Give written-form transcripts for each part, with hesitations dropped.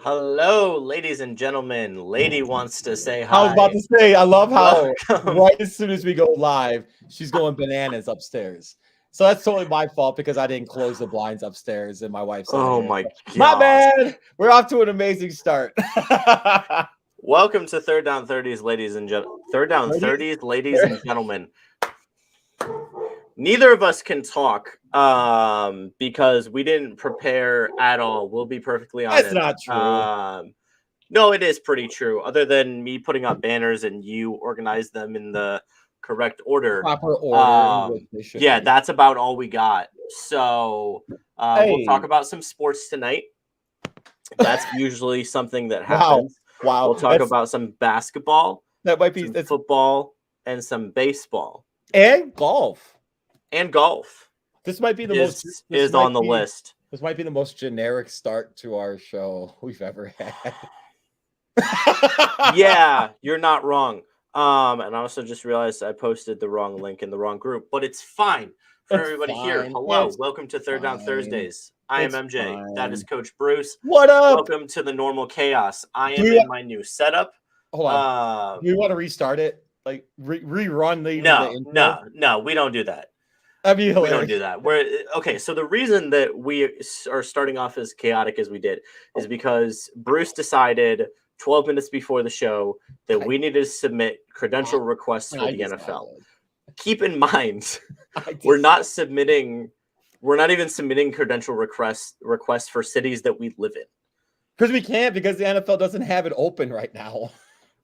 Hello, ladies and gentlemen. Lady wants to say I was about hi. to say, I love how Welcome. right as soon as we go live, she's going bananas upstairs. So that's totally my fault because I didn't close the blinds upstairs and my wife's over Oh here. my My gosh. bad. We're off to an amazing start. Welcome to Third Down 30s, ladies and gentlemen. Third Down 30s, ladies and gentlemen. Neither of us can talk because we didn't prepare at all. We'll be perfectly That's honest. not true. No, it is pretty true. Other than me putting up banners and you organize them in the correct order. Proper order in which they should Yeah, be. that's about all we got. So we'll talk Hey, about some sports tonight. That's usually something that wow. happens. Wow. We'll talk about some basketball, That might be some that's football, and some baseball and golf. and golf This might be the most is on the list. this might be the most generic start to our show we've ever had. Yeah, you're not wrong. And I also just realized I posted the wrong link in the wrong group, but it's fine for It's everybody here. fine. Hello, It's welcome to Third Down fine. Thursdays. I am It's MJ. That is fine. Coach Bruce. What up? Welcome to the normal chaos. I Do am we in my new setup. hold on. Do we want to restart it? Like rerun the intro? No, we don't do that. That'd be hilarious. We don't do that. We're okay. So the reason that we are starting off as chaotic as we did is because Bruce decided 12 minutes before the show that we needed to submit credential requests for the NFL. Keep in mind, we're not even submitting credential requests for cities that we live in. Because we can't, because the NFL doesn't have it open right now.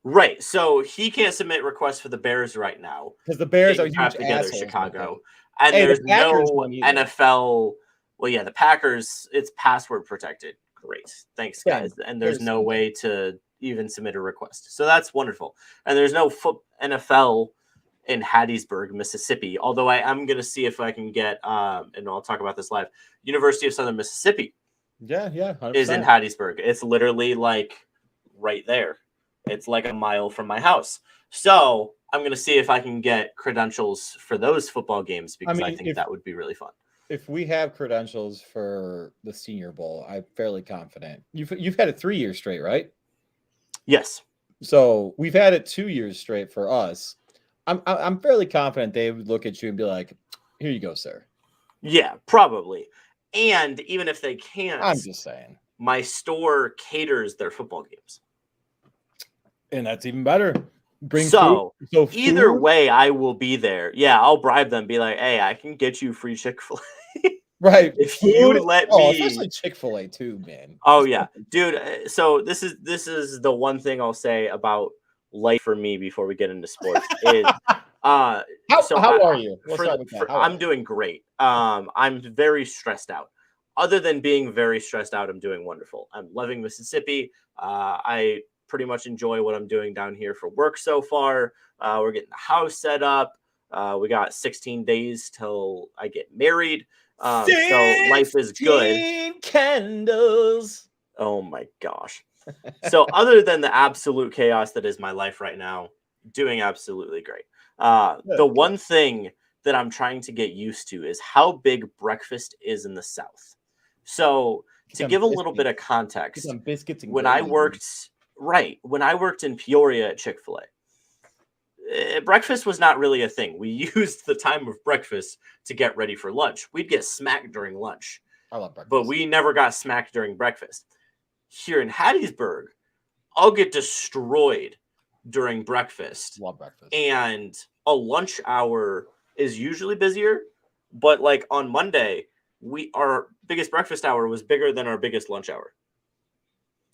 Right. So he can't submit requests for the Bears right now. Because the Bears are Getting huge trapped together, assholes. Chicago. And Hey, there's the Packers no won't either. NFL. Well, yeah, the Packers, it's password protected. Great. Thanks, guys. And there's no way to even submit a request. So that's wonderful. And there's no NFL in Hattiesburg, Mississippi. Although I am going to see if I can get, and I'll talk about this live, University of Southern Mississippi. Yeah, 100%. Is in Hattiesburg. It's literally like right there. It's like a mile from my house. So I'm going to see if I can get credentials for those football games because I think that would be really fun. If we have credentials for the Senior Bowl, I'm fairly confident. You've had it 3 years straight, right? Yes. So we've had it 2 years straight for us. I'm fairly confident they would look at you and be like, "Here you go, sir." Yeah, probably. And even if they can't, I'm just saying, my store caters their football games. And that's even better. Bring food. So either way, I will be there. Yeah, I'll bribe them. Be like, hey, I can get you free Chick-fil-A. Right. If you let me. Especially Chick-fil-A too, man. Oh yeah, dude. So this is the one thing I'll say about life for me before we get into sports is. How are you? I'm doing great. I'm very stressed out. Other than being very stressed out, I'm doing wonderful. I'm loving Mississippi. I pretty much enjoy what I'm doing down here for work so far. We're getting the house set up. We got 16 days till I get married. So life is good. Candles. Oh my gosh. So other than the absolute chaos that is my life right now, doing absolutely great. The one thing that I'm trying to get used to is how big breakfast is in the South. So to give a little bit of context, when I worked in Peoria at Chick-fil-A, breakfast was not really a thing. We used the time of breakfast to get ready for lunch. We'd get smacked during lunch. I love breakfast. But we never got smacked during breakfast. Here in Hattiesburg, I'll get destroyed during breakfast. Love breakfast. And a lunch hour is usually busier, but like on Monday, our biggest breakfast hour was bigger than our biggest lunch hour.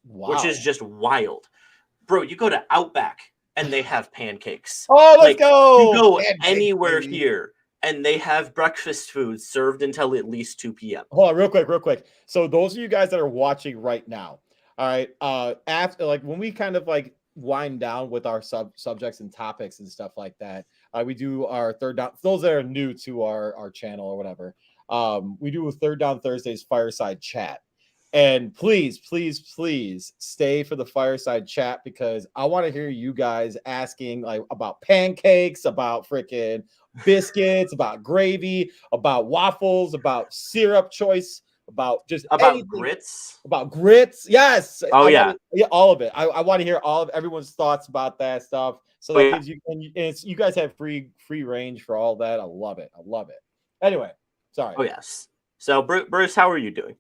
Wow. Which is just wild. Bro, you go to Outback and they have pancakes. Oh, let's go. You go anywhere here and they have breakfast food served until at least 2 p.m. Hold on, real quick. So those of you guys that are watching right now, all right, after like when we kind of like wind down with our subjects and topics and stuff like that, we do our third down. Those that are new to our channel or whatever, we do a Third Down Thursdays fireside chat. And please stay for the fireside chat because I want to hear you guys asking like about pancakes, about freaking biscuits, about gravy, about waffles, about syrup choice. about just About anything grits. about grits. Yes. Oh yeah. All of it. I want to hear all of everyone's thoughts about that stuff. So Oh that yeah. gives you and it's you guys have free range for all that. I love it. I love it. Anyway, sorry. Oh yes. So Bruce, how are you doing?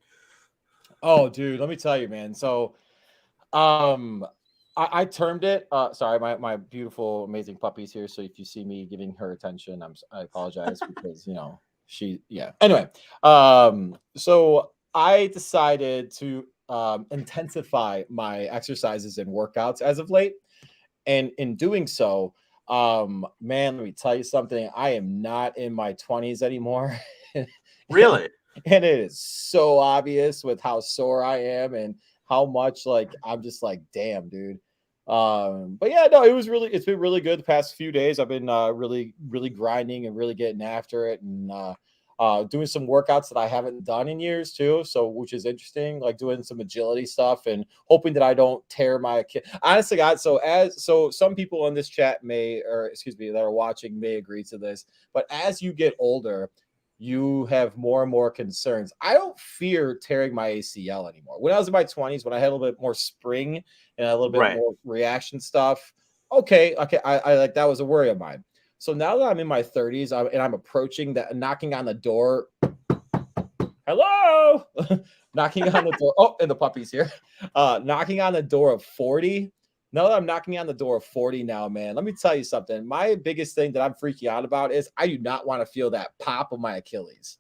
Oh, dude, let me tell you, man. So, um, I termed it. Sorry, my beautiful, amazing puppy's here. So if you see me giving her attention, I apologize because yeah. Anyway, so I decided to intensify my exercises and workouts as of late, and in doing so, man, let me tell you something. I am not in my 20s anymore. Really? And it is so obvious with how sore I am and how much like I'm just like, damn, dude. But yeah, no, it's been really good the past few days. I've been really grinding and really getting after it, and doing some workouts that I haven't done in years too. So which is interesting, like doing some agility stuff and hoping that I don't tear my Achilles. Honestly, God, so some people in this chat may, or excuse me, that are watching may agree to this, but as you get older, you have more and more concerns. I don't fear tearing my ACL anymore. When I was in my 20s, when I had a little bit more spring and a little bit Right. more reaction stuff, okay, I like that was a worry of mine. So now that I'm in my 30s and I'm approaching that, knocking on the door. Hello, knocking on the door. Oh, and the puppy's here. Knocking on the door of 40. Now that I'm knocking on the door of 40 now, man, let me tell you something. My biggest thing that I'm freaking out about is I do not want to feel that pop of my Achilles.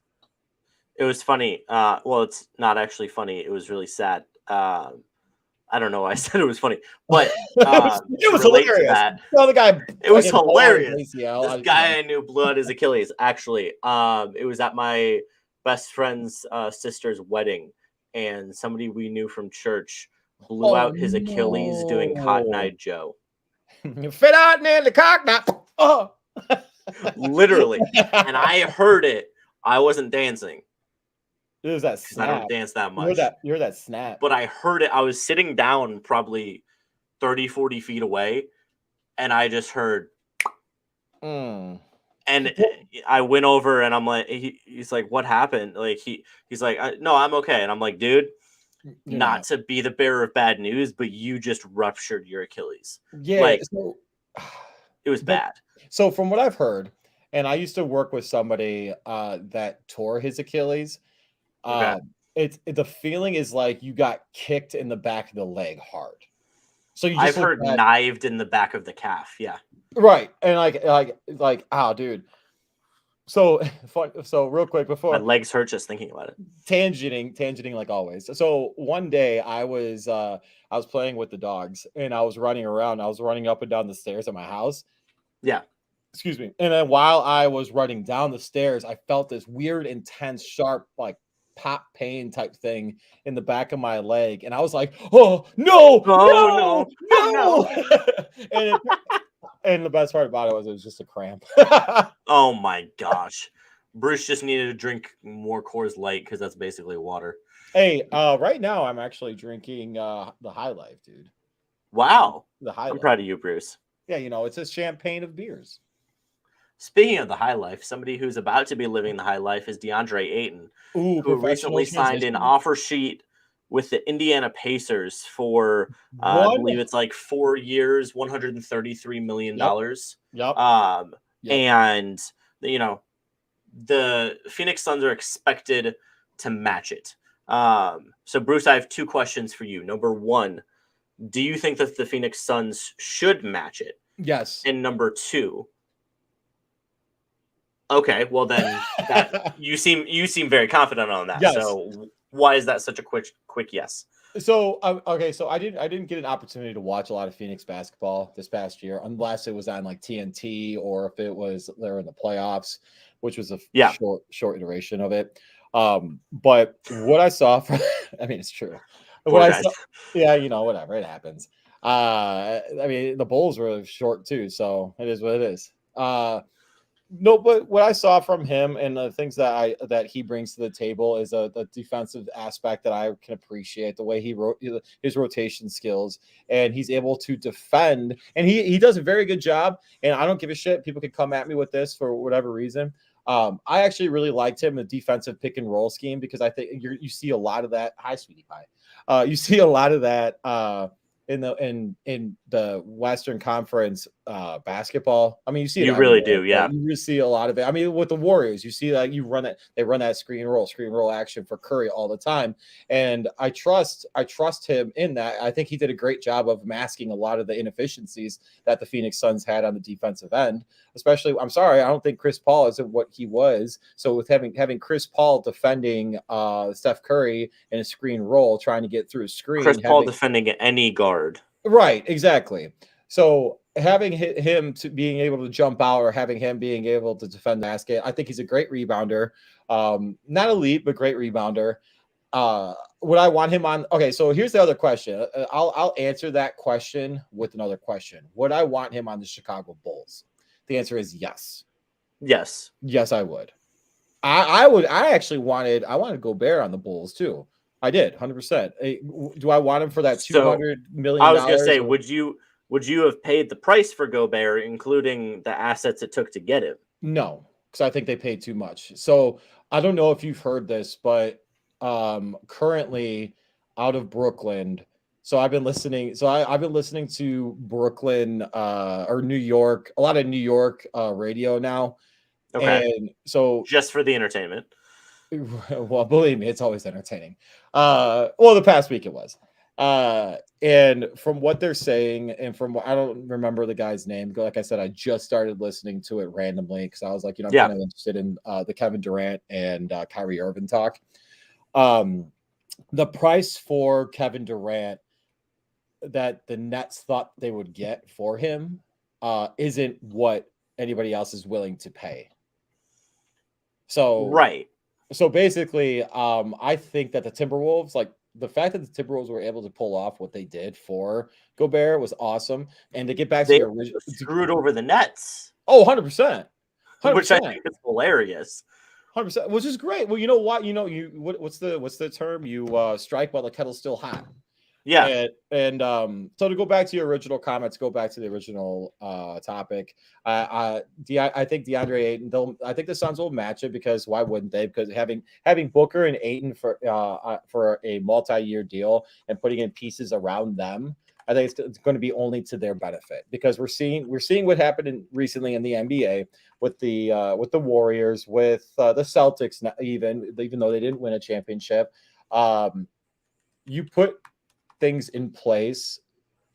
It was funny. Well, it's not actually funny. It was really sad. I don't know why I said it was funny, but it was relate to hilarious. that, Well, the guy, it was hilarious. ACL, This guy I knew blew out his Achilles. Actually, it was at my best friend's sister's wedding, and somebody we knew from church blew out his Achilles doing Cotton Eye Joe. Fit out in the cock now. Oh, literally, and I heard it. I wasn't dancing. It was that snap. I don't dance that much. You're that snap. But I heard it. I was sitting down probably 30, 40 feet away, and I just heard. And I went over, and I'm like, he's like, what happened? Like he's like, no, I'm okay. And I'm like, dude, not to be the bearer of bad news, but you just ruptured your Achilles. Yeah, like so, it was bad. So from what I've heard, and I used to work with somebody that tore his Achilles. Okay. The feeling is like you got kicked in the back of the leg hard. So I've heard knived in the back of the calf. Yeah. Right. And like, oh, dude. So real quick before my legs hurt just thinking about it. Tangenting like always. So one day I was playing with the dogs and I was running around. I was running up and down the stairs at my house. Yeah. Excuse me. And then while I was running down the stairs, I felt this weird, intense, sharp, like pop pain type thing in the back of my leg. And I was like, oh no. And the best part about it was just a cramp. Oh my gosh. Bruce just needed to drink more Coors Light because that's basically water. Hey, right now I'm actually drinking the High Life, dude. Wow. I'm proud of you, Bruce. Yeah, it's a champagne of beers. Speaking of the high life, somebody who's about to be living the high life is Deandre Ayton, who recently signed an offer sheet with the Indiana Pacers for, I believe it's like 4 years, $133 million. Yep. And, the Phoenix Suns are expected to match it. So, Bruce, I have two questions for you. Number one, do you think that the Phoenix Suns should match it? Yes. And number two, okay, well then you seem very confident on that. Yes. So why is that such a quick yes? So so I didn't get an opportunity to watch a lot of Phoenix basketball this past year, unless it was on like TNT or if it was there in the playoffs, which was a short iteration of it. But what I saw I mean, it's true. Whatever, it happens. I mean, the Bulls were short too, so it is what it is. No, but what I saw from him and the things that he brings to the table is the defensive aspect that I can appreciate. The way he wrote his rotation skills, and he's able to defend, and he does a very good job. And I don't give a shit. People can come at me with this for whatever reason. I actually really liked him in the defensive pick and roll scheme because I think you see a lot of that. Hi, sweetie pie. You see a lot of that in the Western Conference basketball. I mean, you see it You really everywhere, do, yeah. you just see a lot of it. I mean, with the Warriors, you see that they run that screen roll action for Curry all the time, and I trust him in that. I think he did a great job of masking a lot of the inefficiencies that the Phoenix Suns had on the defensive end. Especially, I'm sorry, I don't think Chris Paul isn't what he was. So with having Chris Paul defending Steph Curry in a screen roll, trying to get through a screen, Chris Paul defending any guard. Right, exactly. So having him to being able to jump out or having him being able to defend the basket, I think he's a great rebounder. Not elite, but great rebounder. Would I want him on? Okay, so here's the other question. I'll answer that question with another question. Would I want him on the Chicago Bulls? The answer is yes. Yes. Yes, I would. I would. I wanted Gobert on the Bulls too. I did 100%. Do I want him for that $200 million? I was going to say, would you have paid the price for Gobert, including the assets it took to get him? No, because I think they paid too much. So I don't know if you've heard this, but currently out of Brooklyn. So I've been listening. So I've been listening to Brooklyn or New York, a lot of New York radio now. Okay. And so just for the entertainment. Well, believe me, it's always entertaining. Well, the past week it was. And from what they're saying, and from what I don't remember the guy's name. Like I said, I just started listening to it randomly because I was like, I'm kind of interested in the Kevin Durant and Kyrie Irving talk. The price for Kevin Durant that the Nets thought they would get for him isn't what anybody else is willing to pay. So right. So basically, I think that the Timberwolves, like the fact that the Timberwolves were able to pull off what they did for Gobert was awesome. And to get back to your original, screwed over the Nets. Oh, 100%. Which I think is hilarious. 100%, which is great. Well, you know what? What's the term? You strike while the kettle's still hot. Yeah. And so to go back to your original comments, go back to the original topic. I think Deandre Ayton, I think the Suns will match it because why wouldn't they? Because having Booker and Ayton for a multi-year deal and putting in pieces around them, I think it's going to be only to their benefit because we're seeing what happened recently in the NBA with the Warriors, with the Celtics, even though they didn't win a championship. You put things in place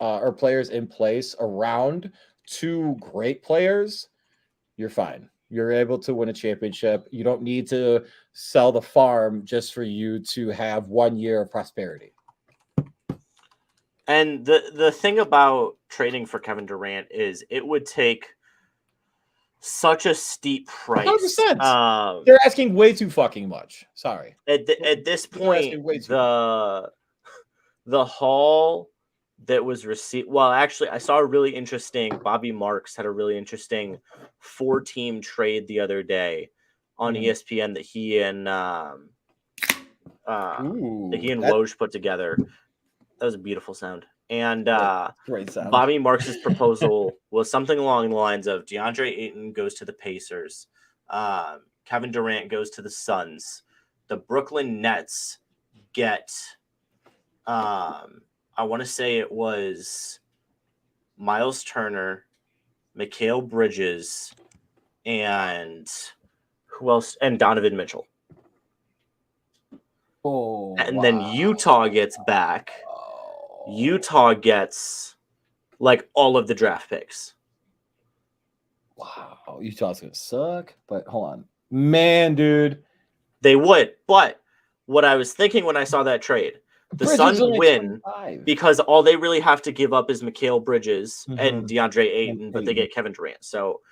or players in place around two great players, you're fine. You're able to win a championship. You don't need to sell the farm just for you to have 1 year of prosperity. And the thing about trading for Kevin Durant is it would take such a steep price. 100%. They're asking way too fucking much. Sorry. At this point, the haul that was received. Well, actually, I saw a really interesting. Bobby Marks had a really interesting 4-team trade the other day on ESPN that he and Woj put together. That was a beautiful sound. And great sound. Bobby Marks' proposal was something along the lines of Deandre Ayton goes to the Pacers, Kevin Durant goes to the Suns, the Brooklyn Nets get. I want to say it was Miles Turner, Mikal Bridges, and who else? And Donovan Mitchell. Oh, and then Utah gets back. Utah gets like all of the draft picks. Wow, Utah's gonna suck. But hold on, man, dude, they would. But what I was thinking when I saw that trade. The Suns win 25. Because all they really have to give up is Mikal Bridges and Deandre Ayton, but they get Kevin Durant. So,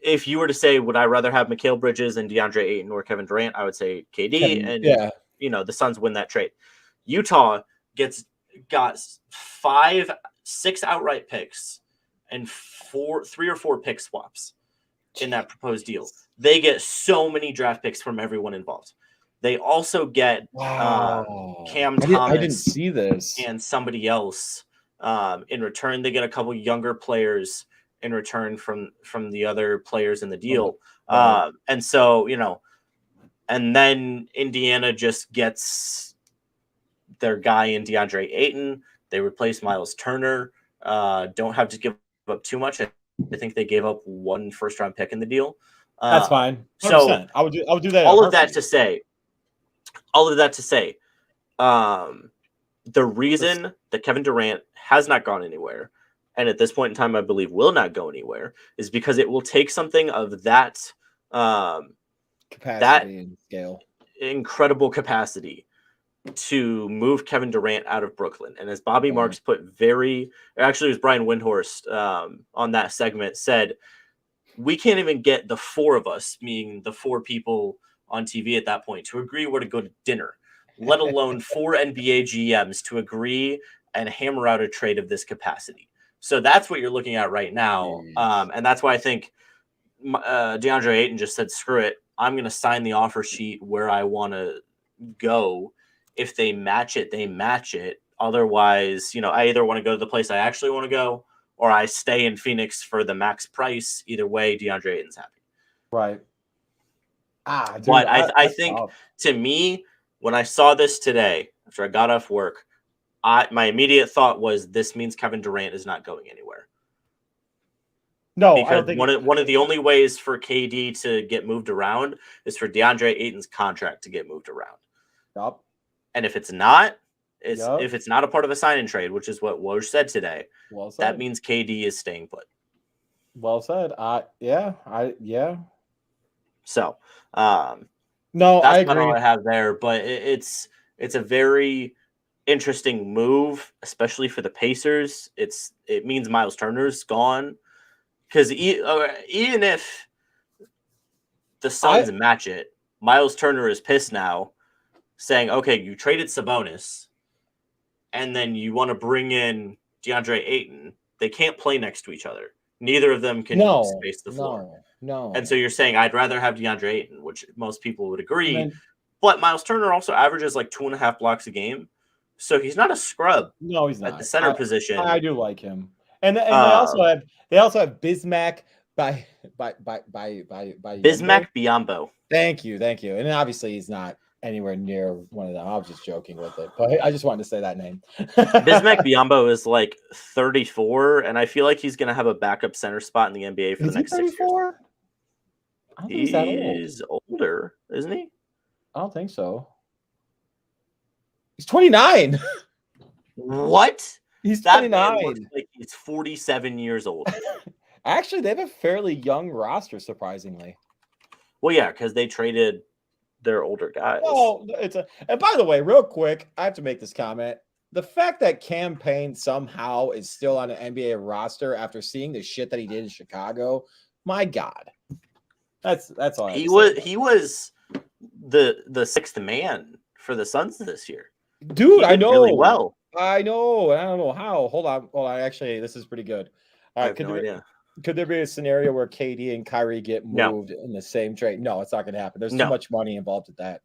if you were to say, would I rather have Mikal Bridges and DeAndre Ayton or Kevin Durant, I would say KD. The Suns win that trade. Utah got 6 outright picks and 3 or 4 pick swaps. in that proposed deal. They get so many draft picks from everyone involved. They also get Cam Thomas. I didn't see this. And somebody else in return. They get a couple younger players in return from the other players in the deal. Right. And so, and then Indiana just gets their guy in Deandre Ayton. They replace Miles Turner. Don't have to give up too much. I think they gave up 1 first-round pick in the deal. That's fine. 100%. So I would do that. All of that to say, the reason that Kevin Durant has not gone anywhere, and at this point in time, I believe will not go anywhere, is because it will take something of that capacity and scale, incredible capacity, to move Kevin Durant out of Brooklyn. And as Bobby Marks put actually it was Brian Windhorst on that segment, said, we can't even get the 4 of us, meaning the 4 people on TV at that point, to agree where to go to dinner, let alone 4 NBA GMs to agree and hammer out a trade of this capacity. So that's what you're looking at right now. And that's why I think DeAndre Ayton just said, screw it. I'm going to sign the offer sheet where I want to go. If they match it, they match it. Otherwise, I either want to go to the place I actually want to go, or I stay in Phoenix for the max price. Either way, DeAndre Ayton's happy. Right. Dude, but I think to me, when I saw this today, after I got off work, my immediate thought was, this means Kevin Durant is not going anywhere. No, because I don't think one of the only ways for KD to get moved around is for DeAndre Ayton's contract to get moved around. Yep. And if it's not, if it's not a part of a sign and trade, which is what Woj said today, that means KD is staying put. Well said. Yeah. So, no, that's I agree. not all I have there, but it's a very interesting move, especially for the Pacers. It means Miles Turner's gone, because even if the Suns match it, Miles Turner is pissed now, saying, okay, you traded Sabonis, and then you want to bring in DeAndre Ayton. They can't play next to each other. Neither of them can space the floor. No. And so you're saying, I'd rather have DeAndre Ayton, which most people would agree. But Miles Turner also averages like 2.5 blocks a game. So he's not a scrub. No, he's not. At the center position. I do like him. And they also have Bismack by Bismack Biyombo. Thank you. And obviously he's not anywhere near one of them. I was just joking with it, but I just wanted to say that name. Bismack Biyombo is like 34, and I feel like he's going to have a backup center spot in the NBA for the next 6 years. I don't think he's that old. He's older, isn't he? I don't think so. He's 29. What? He's 29. That man looks like he's 47 years old. Actually, they have a fairly young roster, surprisingly. Well, yeah, because they traded their older guys. Oh, and by the way, real quick, I have to make this comment. The fact that Cam Payne somehow is still on an NBA roster after seeing the shit that he did in Chicago, my God. That's all. He was the sixth man for the Suns this year. Dude, I know. Really well. I know. I don't know how. Hold on. Actually, this is pretty good. All right. Could there be a scenario where KD and Kyrie get moved in the same trade? No, it's not going to happen. There's too much money involved with that.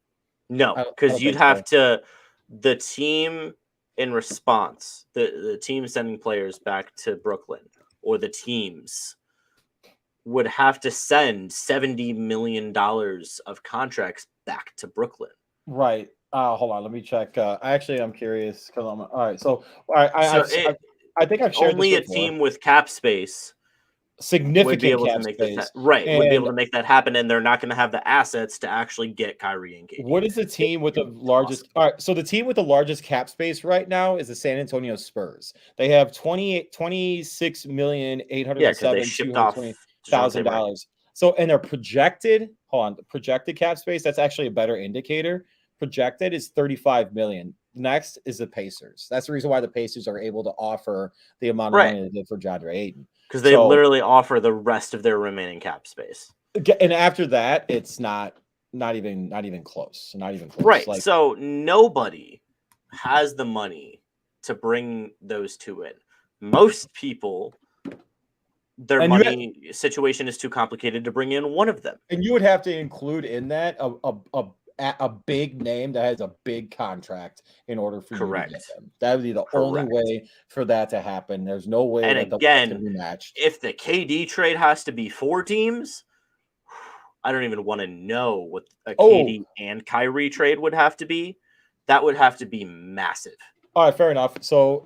No, because you'd have to, the team in response, the team sending players back to Brooklyn, or the teams would have to send $70 million of contracts back to Brooklyn. Right. Hold on. Let me check. I'm curious. All right. So, I think I've shared only this before. A team with cap space. Significant would be able cap to make space. would be able to make that happen, and they're not going to have the assets to actually get Kyrie and KD. What is the team with the largest? All right, so the team with the largest cap space right now is the San Antonio Spurs. They have $26,807,220,000. So, and their projected cap space, that's actually a better indicator. Projected is $35 million. Next is the Pacers. That's the reason why the Pacers are able to offer the amount of money they did for DeAndre Ayton. Because they literally offer the rest of their remaining cap space. And after that, it's not even close. Not even close. Right. So nobody has the money to bring those two in. Most people their money situation is too complicated to bring in one of them. And you would have to include in that a big name that has a big contract in order for you to get them. That would be the only way for that to happen. There's no way and that again, can be matched. If the KD trade has to be 4 teams, I don't even want to know what a KD and Kyrie trade would have to be. That would have to be massive. All right, fair enough. So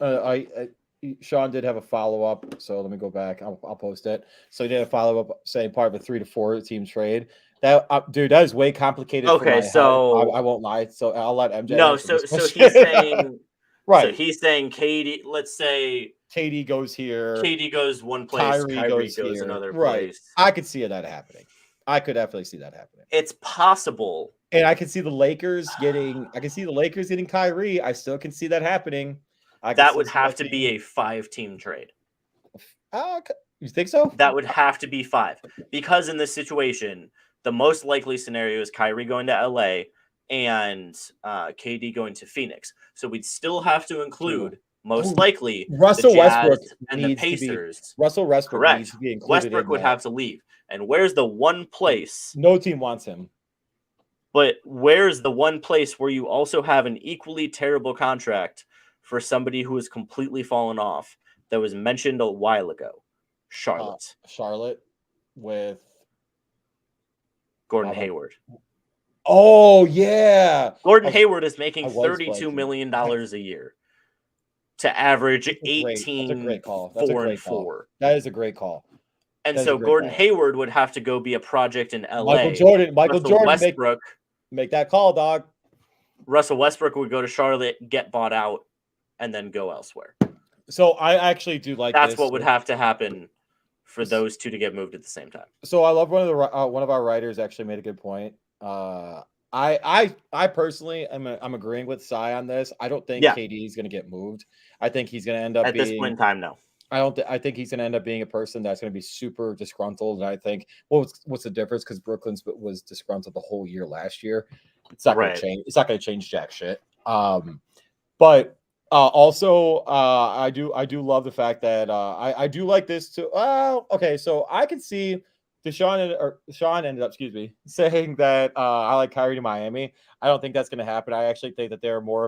Sean did have a follow-up, so let me go back. I'll post it. So he did a follow-up saying part of a 3 to 4 team trade. That dude, that is way complicated. Okay, so I won't lie. So I'll let MJ. No, so he's saying right. So he's saying KD. Let's say KD goes here. KD goes one place. Kyrie goes another place. I could see that happening. I could definitely see that happening. It's possible, and I can see the Lakers getting. I can see the Lakers getting Kyrie. I still can see that happening. That would have to be a 5-team trade. You think so? That would have to be 5 because in this situation, the most likely scenario is Kyrie going to LA and KD going to Phoenix. So we'd still have to include most likely Russell Westbrook and the Pacers. Russell Westbrook correct. Needs to be included. Westbrook would have to leave. And where's the one place? No team wants him. But where's the one place where you also have an equally terrible contract for somebody who has completely fallen off that was mentioned a while ago? Charlotte. Charlotte with Gordon Hayward. Oh, yeah. Gordon Hayward is making $32 million a year to average 18, that's a great call. 4 and 4. That is a great call. And so Gordon Hayward would have to go be a project in LA. Michael Jordan Westbrook make that call, dog. Russell Westbrook would go to Charlotte, get bought out, and then go elsewhere. So I actually do like that's what would have to happen for those two to get moved at the same time. So I love one of our writers actually made a good point. I personally I'm agreeing with Cy on this. I don't think KD is going to get moved. I think he's going to end up at this point in time. No, I think he's going to end up being a person that's going to be super disgruntled. And I think what's the difference? Because Brooklyn was disgruntled the whole year last year. It's not going to change. It's not going to change jack shit. But also, I do love the fact that I do like this too. Okay, so I can see Sean ended up, saying that I like Kyrie to Miami. I don't think that's going to happen. I actually think that they're more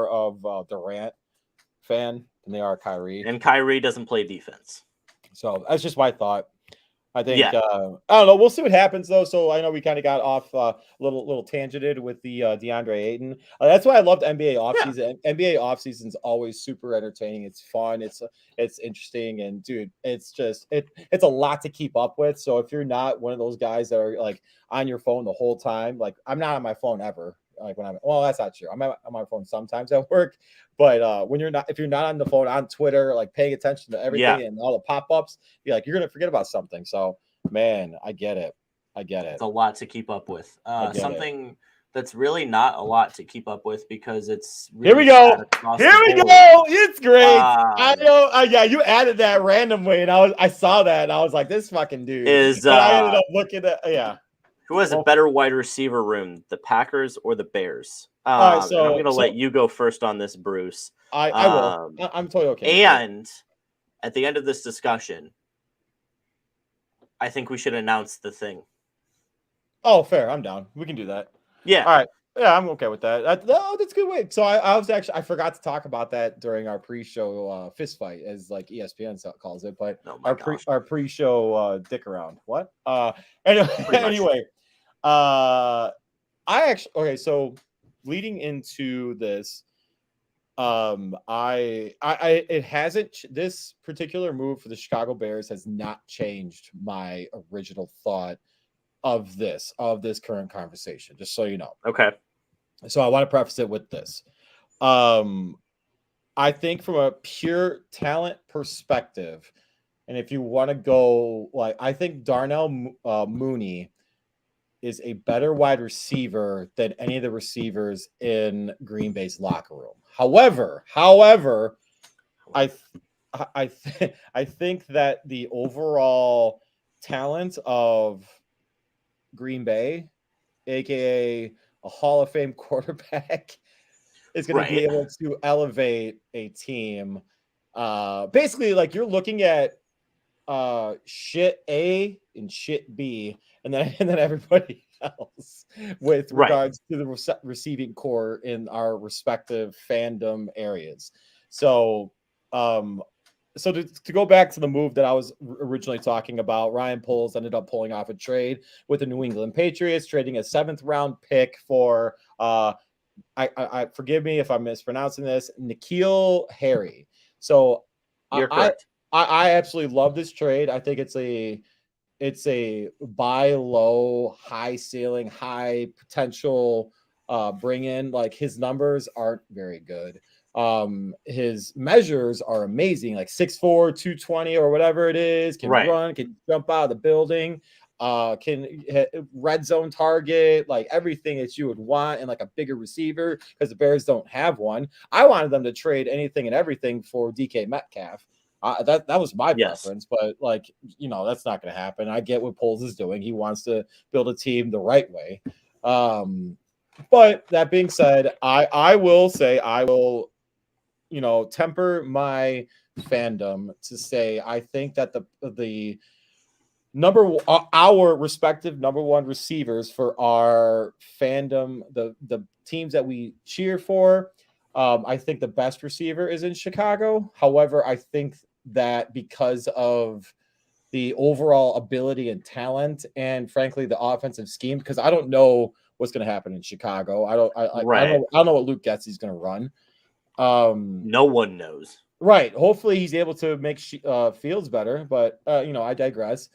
of Durant fan than they are Kyrie. And Kyrie doesn't play defense. So that's just my thought. I think I don't know. We'll see what happens though. So I know we kind of got off a little tangented with the Deandre Ayton. That's why I loved NBA offseason. Yeah. NBA offseason is always super entertaining. It's fun. It's interesting, and dude, it's a lot to keep up with. So if you're not one of those guys that are like on your phone the whole time, like I'm not on my phone ever. Like that's not true. I'm on my phone sometimes at work, but if you're not on the phone on Twitter, like paying attention to everything and all the pop-ups, you're gonna forget about something. So man, I get it. It's a lot to keep up with. Something that's really not a lot to keep up with because it's really Here we go. It's great. I know. Yeah, you added that randomly, and I saw that, and I was like, this fucking dude is. I ended up looking at Who has a better wide receiver room, the Packers or the Bears? I'm going to let you go first on this, Bruce. I will. I'm totally okay. And at the end of this discussion, I think we should announce the thing. Oh, fair. I'm down. We can do that. Yeah. All right. Yeah, I'm okay with that. That's a good way. So I forgot to talk about that during our pre-show fist fight, as like ESPN calls it, but our pre-show dick around. What? Anyway, so leading into this, this particular move for the Chicago Bears has not changed my original thought of this current conversation, just so you know. Okay. So I want to preface it with this. I think from a pure talent perspective, and if you want to go, I think Darnell Mooney is a better wide receiver than any of the receivers in Green Bay's locker room. However, I think that the overall talent of Green Bay, aka a Hall of Fame quarterback, is going to be able to elevate a team. Basically, like you're looking at shit A and shit B, and then everybody else with Right. regards to the receiving core in our respective fandom areas. So, so to go back to the move that I was originally talking about, Ryan Poles ended up pulling off a trade with the New England Patriots, trading a 7th round pick for I forgive me if I'm mispronouncing this, N'Keal Harry. So You're I correct. I absolutely love this trade. I think it's a buy low, high ceiling, high potential bring in. Like his numbers aren't very good. His measures are amazing, like 6'4", 220 or whatever it is, can Right. run, can jump out of the building, can red zone target, like everything that you would want in like a bigger receiver, because the Bears don't have one. I wanted them to trade anything and everything for DK Metcalf. That was my Yes. preference, but like, that's not going to happen. I get what Poles is doing. He wants to build a team the right way. But that being said, I will say I will, temper my fandom to say I think that the our respective number one receivers for our fandom, the teams that we cheer for. I think the best receiver is in Chicago. However, I think that because of the overall ability and talent, and frankly, the offensive scheme, because I don't know what's going to happen in Chicago. I Right. don't know what Luke Getsy's going to run. No one knows. Right. Hopefully, he's able to make Fields better, but I digress.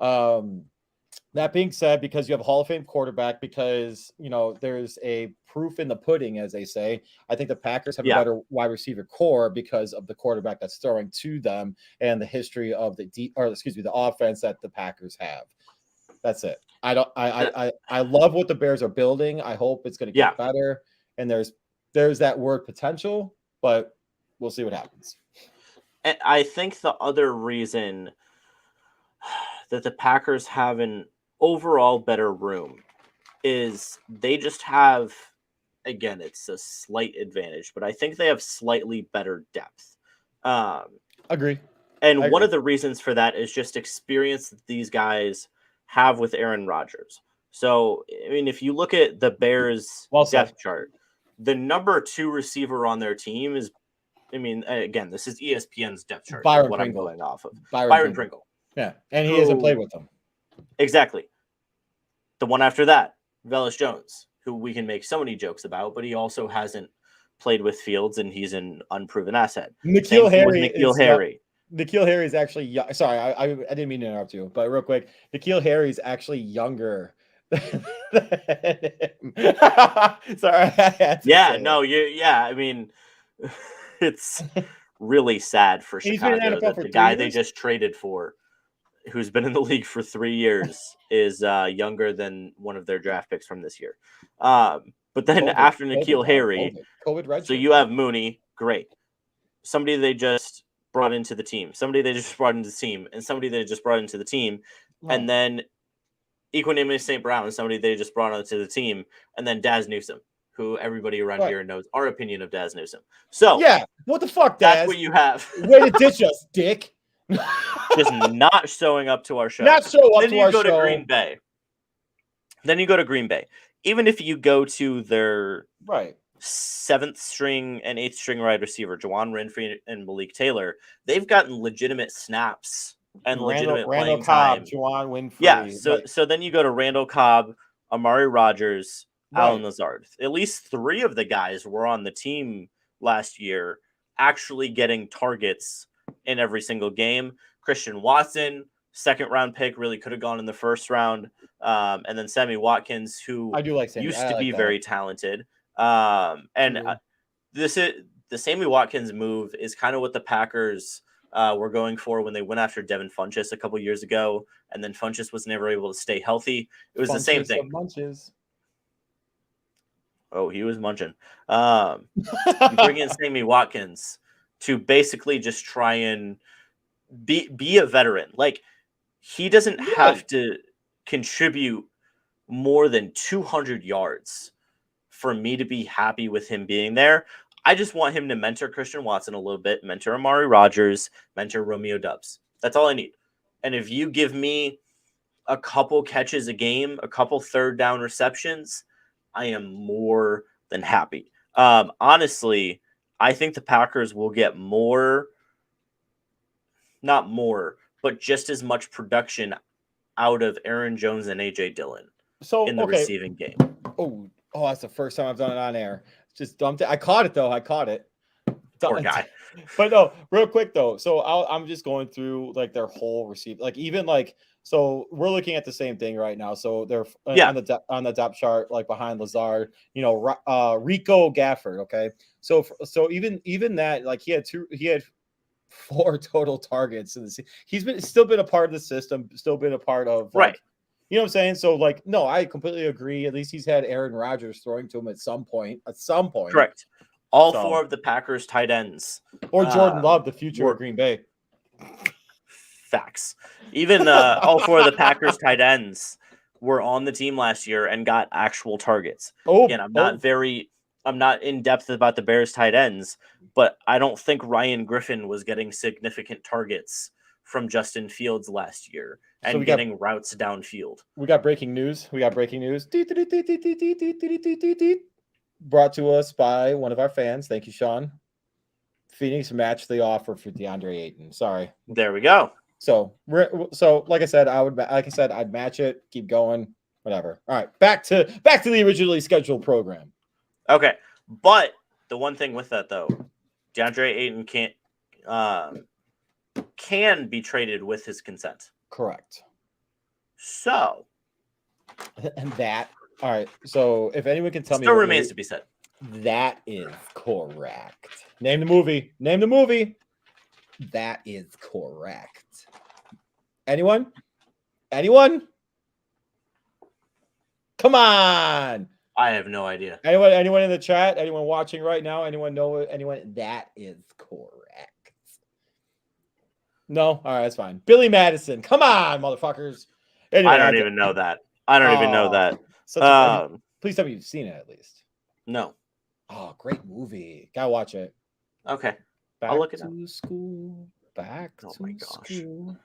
Um, that being said, because you have a Hall of Fame quarterback, because there's a proof in the pudding, as they say. I think the Packers have a better wide receiver core because of the quarterback that's throwing to them and the history of the offense that the Packers have. That's it. I love what the Bears are building. I hope it's going to get better. And there's that word potential, but we'll see what happens. And I think the other reason that the Packers have an overall better room is they just have, again, it's a slight advantage, but I think they have slightly better depth. Agree. And one of the reasons for that is just experience that these guys have with Aaron Rodgers. So, I mean, if you look at the Bears depth chart, the number 2 receiver on their team is, I mean, again, this is ESPN's depth chart. Byron what Pringle. I'm going off of. Byron Pringle. Yeah, and he hasn't played with them. Exactly. The one after that, Velus Jones, who we can make so many jokes about, but he also hasn't played with Fields, and he's an unproven asset. N'Keal Harry. N'Keal Harry is actually young. Sorry, I didn't mean to interrupt you, but real quick, N'Keal Harry is actually younger. Sorry. I mean, it's really sad for Chicago that the guy they just traded for, who's been in the league for 3 years, is younger than one of their draft picks from this year. But then after N'Keal Harry, so you have Mooney, great. Somebody they just brought into the team, and somebody they just brought into the team, and then Equanimous St. Brown, somebody they just brought onto the team, and then Daz Newsome, who everybody around here knows our opinion of Daz Newsome. So yeah, what the fuck, Daz? That's what you have. Way to ditch us, dick. Just not showing up to our show. Then you go to Green Bay. Then you go to Green Bay. Even if you go to their 7th string and 8th string wide receiver, Juwan Renfrey and Malik Taylor, they've gotten legitimate snaps and legitimate playing time. Juwan Winfrey. Yeah, so then you go to Randall Cobb, Amari Rodgers, Alan Lazard. At least 3 of the guys were on the team last year actually getting targets in every single game. Christian Watson, 2nd round pick, really could have gone in the 1st round. And then Sammy Watkins, who I do like Sammy. used to be very talented. This is the Sammy Watkins move is kind of what the Packers were going for when they went after Devin Funchess a couple years ago, and then Funchess was never able to stay healthy. It was the same thing. Oh, he was munching. You bring in Sammy Watkins to basically just try and be a veteran. Like, he doesn't have to contribute more than 200 yards for me to be happy with him being there. I just want him to mentor Christian Watson a little bit, mentor Amari Rodgers, mentor Romeo Doubs. That's all I need. And if you give me a couple catches a game, a couple third down receptions, I am more than happy. Honestly, I think the Packers will get not more, but just as much production out of Aaron Jones and AJ Dillon in the receiving game. Oh, that's the first time I've done it on air. Just dumped it. I caught it though. Poor guy. But no, real quick though. So I'm just going through like their whole receive, like even like, so we're looking at the same thing right now. So they're on the depth chart, like behind Lazard, Rico Gafford. Okay. So even that, like he had 4 total targets in the season. He's still been a part of the system, still been a part of right. You know what I'm saying? So like, no, I completely agree. At least he's had Aaron Rodgers throwing to him at some point. Correct. All 4 of the Packers tight ends. Or Jordan Love, the future of Green Bay. Facts. Even all 4 of the Packers tight ends were on the team last year and got actual targets. Again, I'm not in depth about the Bears tight ends, but I don't think Ryan Griffin was getting significant targets from Justin Fields last year and getting routes downfield. We got breaking news. Brought to us by one of our fans. Thank you, Sean. Phoenix matched the offer for Deandre Ayton. Sorry. There we go. So like I said, I'd match it, keep going, whatever. All right, back to the originally scheduled program. Okay, but the one thing with that though, DeAndre Ayton can be traded with his consent. Correct. So, and that, all right. So if anyone can tell me, still remains to be said. That is correct. Name the movie. That is correct. Anyone? Come on. I have no idea. Anyone in the chat? Anyone watching right now? Anyone know anyone? That is correct. No? All right, that's fine. Billy Madison. Come on, motherfuckers. Anyway, I don't even know that. Please tell me you've seen it at least. No. Oh, great movie. Gotta watch it. Okay. I'll look it up. Back to my gosh. School.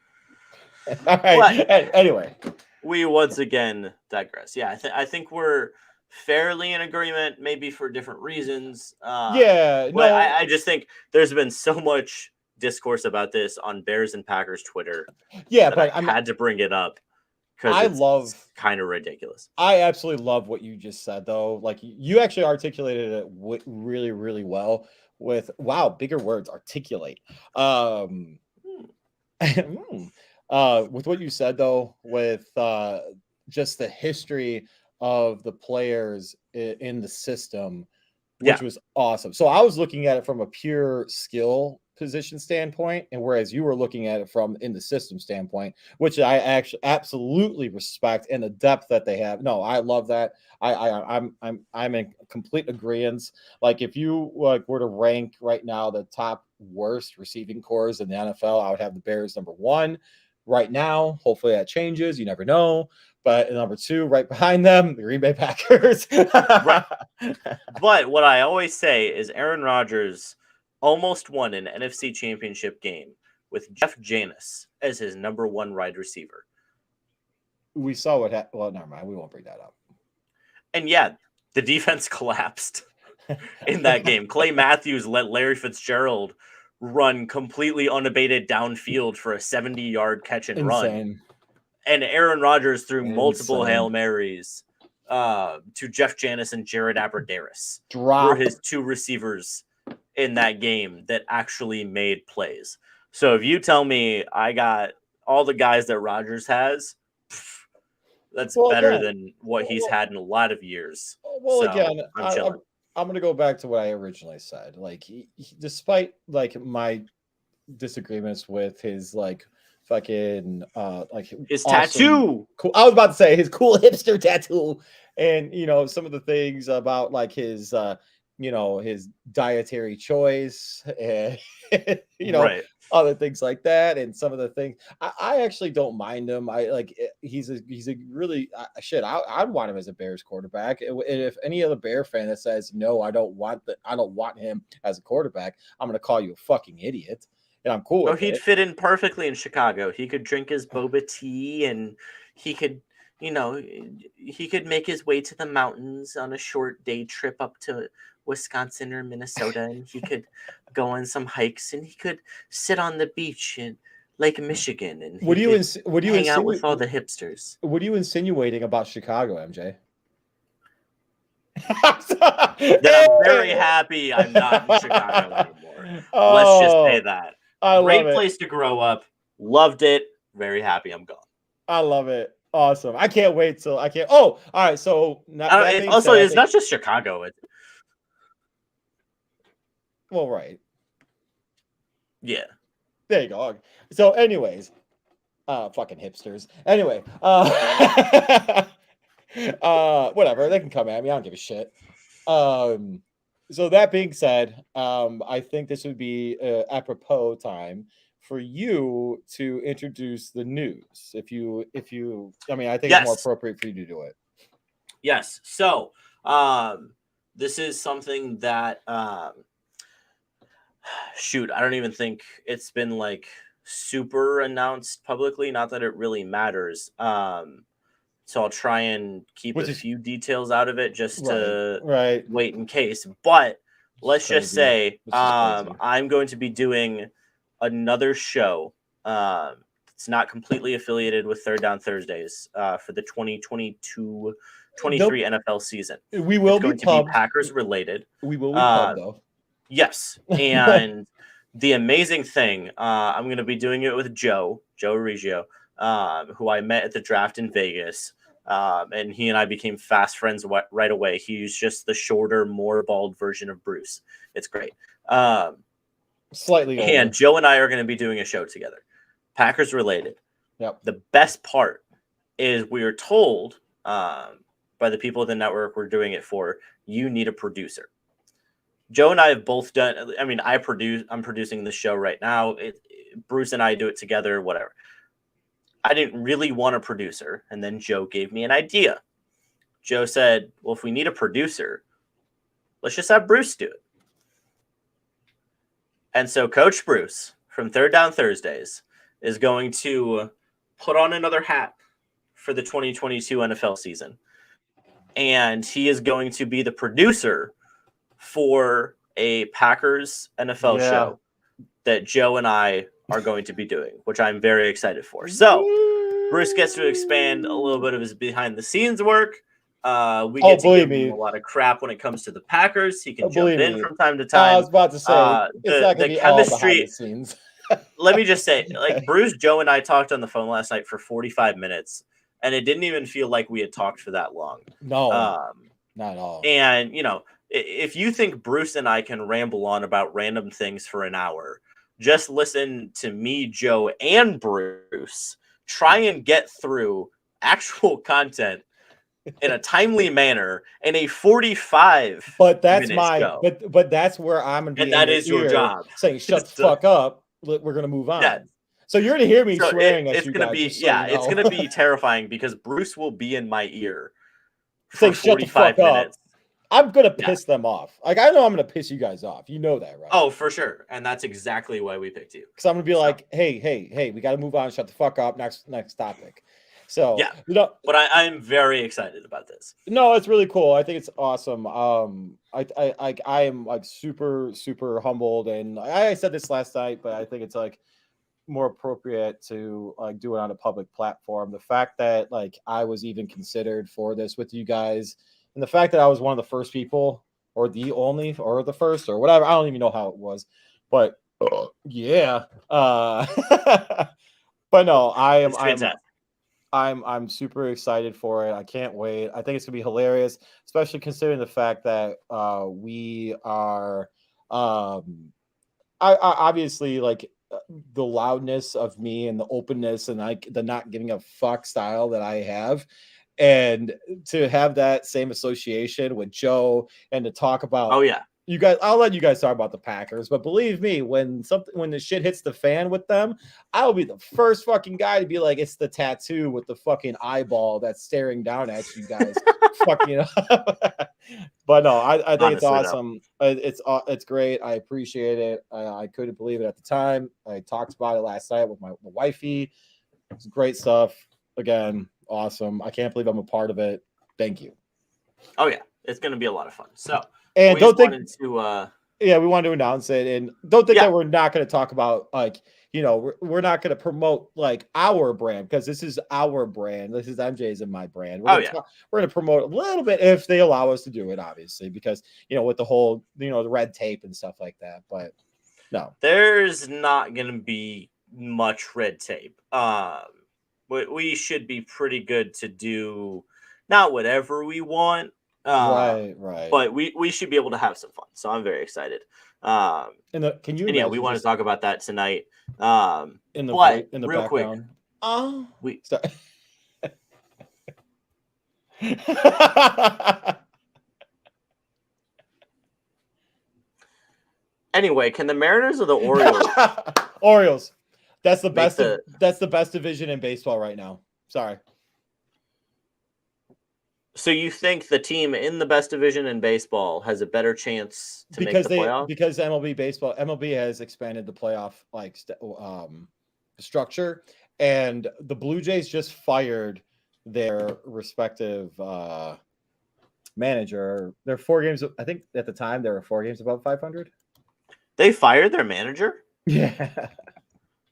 All right. Anyway. We once again digress. Yeah, I think we're fairly in agreement, maybe for different reasons. I just think there's been so much discourse about this on Bears and Packers Twitter. Yeah, but I had to bring it up because it's kind of ridiculous. I absolutely love what you just said, though. Like you actually articulated it really, really well. With bigger words, articulate. With what you said, though, with just the history of the players in the system, which was awesome. So I was looking at it from a pure skill position standpoint, and whereas you were looking at it from in the system standpoint, which I actually absolutely respect, and the depth that they have. No, I love that. I'm in complete agreement. Like if you were to rank right now the top worst receiving cores in the NFL, I would have the Bears number 1 right now. Hopefully that changes. You never know. But number 2, right behind them, the Green Bay Packers. Right. But what I always say is Aaron Rodgers almost won an NFC Championship game with Jeff Janis as his number 1 wide receiver. We saw what happened. Well, never mind. We won't bring that up. And yeah, the defense collapsed in that game. Clay Matthews let Larry Fitzgerald run completely unabated downfield for a 70-yard catch and run. And Aaron Rodgers threw multiple Hail Marys to Jeff Janis and Jared Abbrederis. Were his 2 receivers in that game that actually made plays. So if you tell me I got all the guys that Rodgers has, that's better than what he's had in a lot of years. Well, so, again, I'm going to go back to what I originally said. Like, despite like my disagreements with his fucking his tattoo. Cool. I was about to say his cool hipster tattoo, and some of the things about like his his dietary choice and right. Other things like that, and some of the things I actually don't mind him. He's a really I'd want him as a Bears quarterback. And if any other Bear fan that says no, I don't want him as a quarterback, I'm going to call you a fucking idiot. and I'm cool with he'd it. fit in perfectly in Chicago. He could drink his boba tea, and he could, he could make his way to the mountains on a short day trip up to Wisconsin or Minnesota, and he could go on some hikes, and he could sit on the beach in Lake Michigan, and he could hang out with all the hipsters. What are you insinuating about Chicago, MJ? That I'm very happy I'm not in Chicago anymore. Oh, let's just say that. I Great love it. place to grow up. Loved it. Very happy I'm gone. I love it. Awesome. I can't wait till I can't. Oh, all right. So it's not just Chicago. Well, right. Yeah. There you go. So, anyways, fucking hipsters. Anyway, whatever. They can come at me. I don't give a shit. So that being said, I think this would be apropos time for you to introduce the news. If you, I mean, I think it's more appropriate for you to do it. Yes. So, this is something that, shoot, I don't even think it's been like super announced publicly. Not that it really matters. So I'll try and keep a few details out of it just to wait in case. But let's just say I'm going to be doing another show. It's not completely affiliated with Third Down Thursdays for the 2022-23 NFL season. We will it's going to be Packers related. We will be pumped, though. Yes. And the amazing thing, I'm going to be doing it with Joe Reggio, who I met at the draft in Vegas. And he and I became fast friends right away. He's just the shorter, more bald version of Bruce. It's great. Slightly older. And Joe and I are going to be doing a show together. Packers related. Yep. The best part is we were told by the people at the network we're doing it for, you need a producer. Joe and I have both done. I mean, I'm producing the show right now. Bruce and I do it together, whatever. I didn't really want a producer. And then Joe gave me an idea. Joe said, well, if we need a producer, let's just have Bruce do it. And so Coach Bruce from Third Down Thursdays is going to put on another hat for the 2022 NFL season. And he is going to be the producer for a Packers NFL show that Joe and I are going to be doing, which I'm very excited for. So Bruce gets to expand a little bit of his behind the scenes work. We get to give him a lot of crap when it comes to the Packers. He can jump in from time to time. I was about to say it's not going to be chemistry, all behind the scenes. Let me just say, like Bruce, Joe, and I talked on the phone last night for 45 minutes, and it didn't even feel like we had talked for that long. No, not at all. And if you think Bruce and I can ramble on about random things for an hour, just listen to me, Joe, and Bruce try and get through actual content in a timely manner in a 45. But that's but that's where I'm gonna be. And that is your job. Saying shut the fuck up. We're gonna move on. Yeah. So you're gonna hear me swearing at you guys. It's gonna be terrifying because Bruce will be in my ear for 45 minutes. I'm gonna piss them off. Like I know I'm gonna piss you guys off. You know that, right? Oh, for sure. And that's exactly why we picked you. Because I'm gonna be like, hey, we gotta move on. Shut the fuck up. Next topic. So yeah, but I'm very excited about this. No, it's really cool. I think it's awesome. I am like super humbled, and I said this last night, but I think it's like more appropriate to like do it on a public platform. The fact that like I was even considered for this with you guys, and the fact that I was one of the first people, or the only, or the first, or whatever. I don't even know how it was, but yeah. But no, I'm super excited for it. I can't wait. I think it's gonna be hilarious, especially considering the fact that we are I obviously like the loudness of me and the openness and like the not giving a fuck style that I have. And to have that same association with Joe and to talk about you guys, I'll let you guys talk about the Packers, but believe me, when the shit hits the fan with them, I'll be the first fucking guy to be like, it's the tattoo with the fucking eyeball that's staring down at you guys. Fucking But no, I think it's Honestly, awesome. It's great. I appreciate it. I couldn't believe it at the time. I talked about it last night with my wifey. It's great stuff. Again, awesome. I can't believe I'm a part of it. Thank you. Oh yeah, it's going to be a lot of fun. So, And we don't just think, wanted to. yeah, we wanted to announce it, and don't think Yeah. that we're not going to talk about like we're not going to promote like our brand because this is our brand. This is MJ's and my brand. Oh yeah. We're going to promote a little bit if they allow us to do it, obviously, because with the whole the red tape and stuff like that. But no, There's not going to be much red tape. We should be pretty good to do not whatever we want. right. But we should be able to have some fun. So I'm very excited. Can you And yeah, we imagine want to just talk about that tonight. in the But in the real quick, background? Oh, we sorry. anyway, can the Mariners or the Orioles Orioles. That's the make best. the That's the best division in baseball right now. Sorry. So you think the team in the best division in baseball has a better chance to make the playoffs? Because MLB has expanded the playoff structure, and the Blue Jays just fired their respective manager. They're 4 games. I think at the time they were 4 games above 500. They fired their manager? Yeah.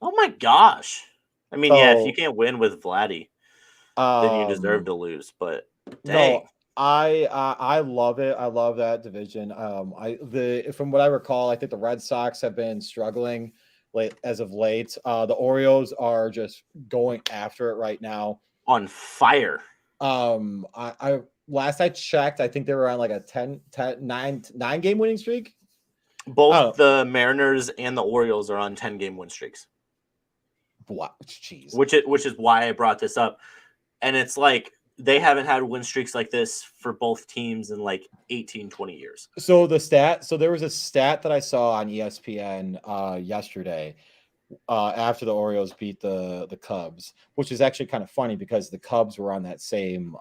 Oh my gosh. I mean, yeah, if you can't win with Vladdy, then you deserve to lose. But dang. No, I love it. I love that division. From what I recall, I think the Red Sox have been struggling as of late. The Orioles are just going after it right now. On fire. I last I checked, I think they were on like a 9 game winning streak. Both the Mariners and the Orioles are on 10-game win streaks. Wow, jeez. Which is why I brought this up. And it's like they haven't had win streaks like this for both teams in like 18, 20 years. So there was a stat that I saw on ESPN yesterday after the Orioles beat the Cubs, which is actually kind of funny because the Cubs were on that same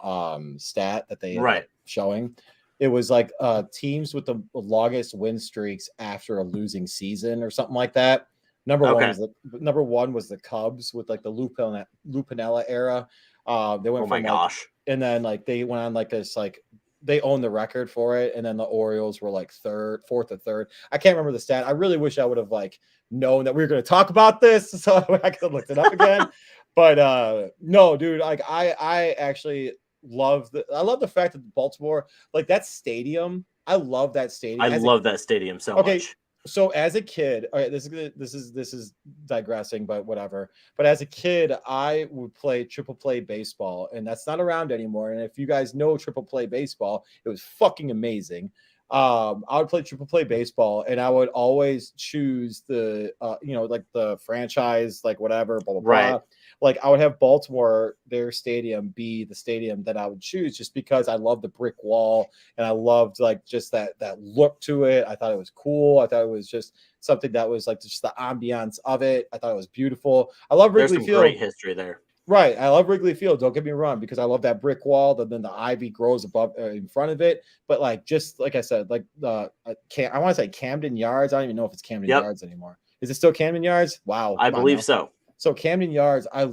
stat that they ended up showing. It was like teams with the longest win streaks after a losing season or something like that. Number one was the Cubs with like the Lupinella era. They went from gosh. And then like they went on like this, like they owned the record for it. And then the Orioles were like fourth or third. I can't remember the stat. I really wish I would have like known that we were going to talk about this. So I could have looked it up again. But no, dude, like I actually love the fact that Baltimore, like that stadium. I love that stadium. I love that stadium so much. So as a kid, all right, this is digressing, but whatever. But as a kid, I would play triple play baseball, and that's not around anymore. And if you guys know triple play baseball, it was fucking amazing. I would play triple play baseball, and I would always choose the like the franchise, like whatever, blah blah blah. Like I would have Baltimore, their stadium, be the stadium that I would choose, just because I love the brick wall and I loved like just that look to it. I thought it was cool. I thought it was just something that was like just the ambiance of it. I thought it was beautiful. I love Wrigley Field. Great history there. Right. I love Wrigley Field. Don't get me wrong, because I love that brick wall. Then the ivy grows above in front of it. But like, just like I said, like I want to say Camden Yards. I don't even know if it's Camden Yards anymore. Is it still Camden Yards? Wow. I believe so. So Camden Yards, I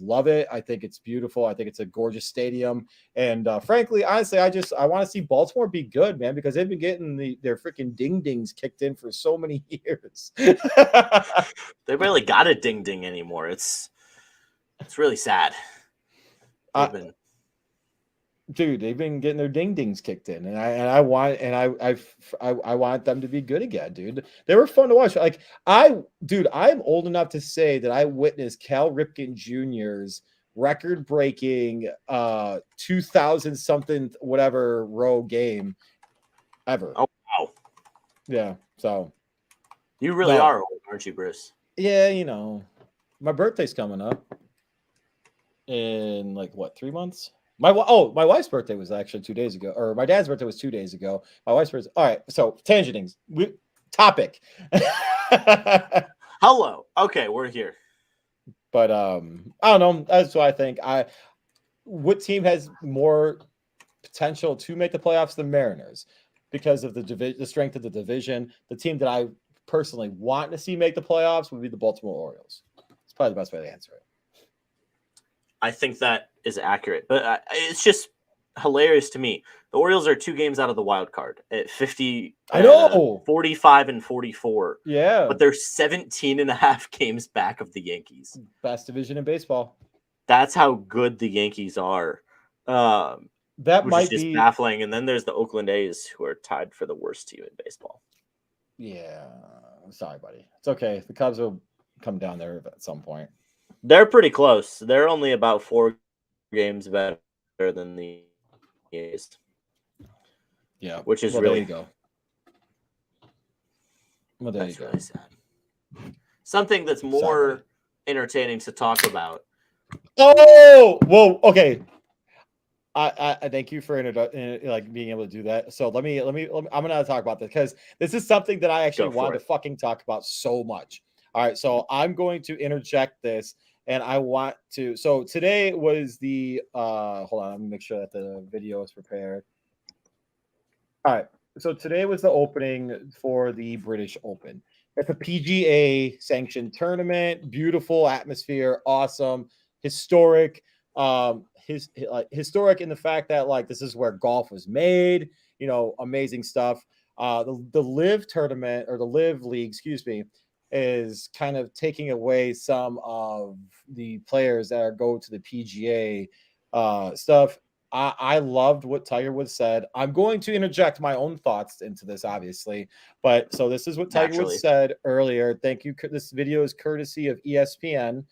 love it. I think it's beautiful. I think it's a gorgeous stadium. And frankly, honestly, I want to see Baltimore be good, man, because they've been getting their freaking ding dings kicked in for so many years. They barely got a ding ding anymore. It's really sad. Dude, they've been getting their ding dings kicked in, and I want them to be good again, dude. They were fun to watch. Like I'm old enough to say that I witnessed Cal Ripken Jr.'s record-breaking 2000 something whatever row game ever. Oh wow. Yeah, so you really are old, aren't you, Bruce? Yeah, my birthday's coming up in like 3 months. My wife's birthday was actually 2 days ago, or my dad's birthday was 2 days ago. My wife's birthday. All right, so tangenting. Topic. Hello. Okay, we're here. But I don't know. That's what I think. What team has more potential to make the playoffs, the Mariners, because of the strength of the division. The team that I personally want to see make the playoffs would be the Baltimore Orioles. It's probably the best way to answer it. I think that is accurate, but it's just hilarious to me. The Orioles are 2 games out of the wild card at 50. I know 45 and 44. Yeah, but they're 17 and a half games back of the Yankees. Best division in baseball. That's how good the Yankees are. That which might is just be baffling. And then there's the Oakland A's, who are tied for the worst team in baseball. Yeah, sorry, buddy. It's okay. The Cubs will come down there at some point. They're pretty close. They're only about 4 games better than the A's. Yeah, which is well, really there you go. Well, there that's you go. really sad. Something that's more entertaining to talk about. Oh, whoa, okay. I thank you for like being able to do that. So let me I'm gonna talk about this because this is something that I actually wanted to fucking talk about so much. All right, so I'm going to interject this, and I want to. So today was the hold on, let me make sure that the video is prepared. All right, so today was the opening for the British Open. It's a PGA sanctioned tournament. Beautiful atmosphere, awesome, historic. Historic in the fact that like this is where golf was made. Amazing stuff. The Live tournament or the Live League, excuse me, is kind of taking away some of the players that go to the PGA stuff. I loved what Tiger Woods said. I'm going to interject my own thoughts into this, obviously. But so this is what Tiger Woods said earlier. Thank you. This video is courtesy of ESPN.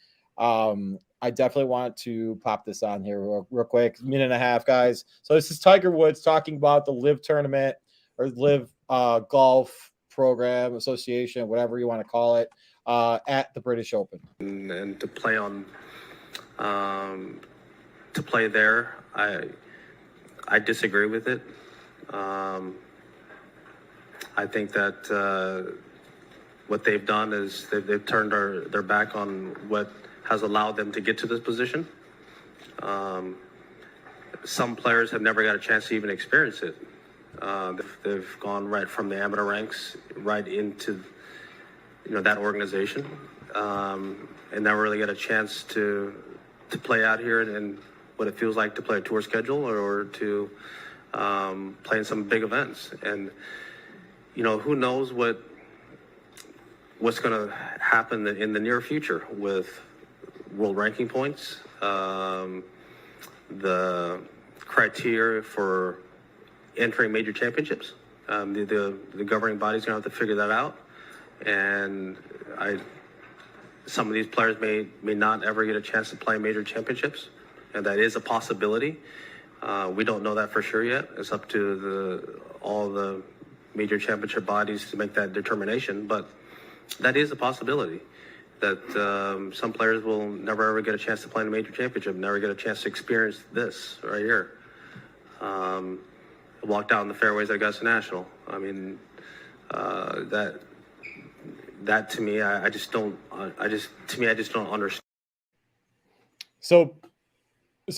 I definitely want to pop this on here real quick. Minute and a half, guys. So this is Tiger Woods talking about the Live tournament or Live Golf Program Association, whatever you want to call it, at the British Open. And to play to play there, I disagree with it. I think that what they've done is they've turned their back on what has allowed them to get to this position. Some players have never got a chance to even experience it. They've gone right from the amateur ranks right into that organization, and never really get a chance to play out here and what it feels like to play a tour schedule or to play in some big events. And who knows what's going to happen in the near future with world ranking points, the criteria for entering major championships. The governing body's going to have to figure that out. And some of these players may not ever get a chance to play major championships, and that is a possibility. We don't know that for sure yet. It's up to all the major championship bodies to make that determination, but that is a possibility that some players will never ever get a chance to play in a major championship, never get a chance to experience this right here. Walk down the fairways at Augusta National. I mean, that to me, I just don't understand. So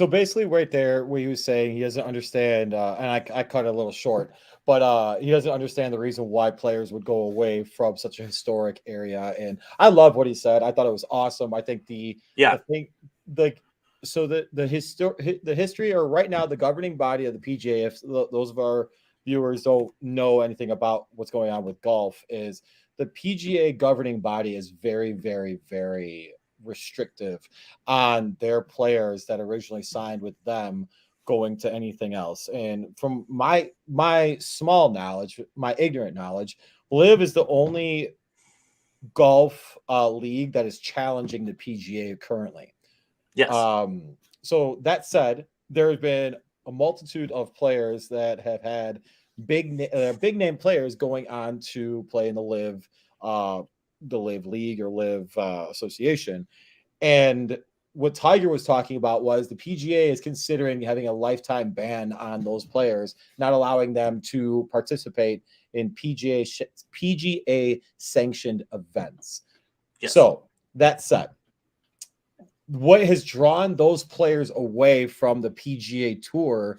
basically right there where he was saying he doesn't understand, and I cut it a little short, but he doesn't understand the reason why players would go away from such a historic area. And I love what he said. I thought it was awesome. I think the history, or right now the governing body of the PGA, if those of our viewers don't know anything about what's going on with golf, is the PGA governing body is very, very, very restrictive on their players that originally signed with them going to anything else. And from my small knowledge, my ignorant knowledge, Live is the only golf league that is challenging the PGA currently. Yes. So that said, there's been a multitude of players that have had big name players going on to play in the Live League or Live Association. And what Tiger was talking about was the PGA is considering having a lifetime ban on those players, not allowing them to participate in PGA sanctioned events. Yes. So that said, what has drawn those players away from the PGA Tour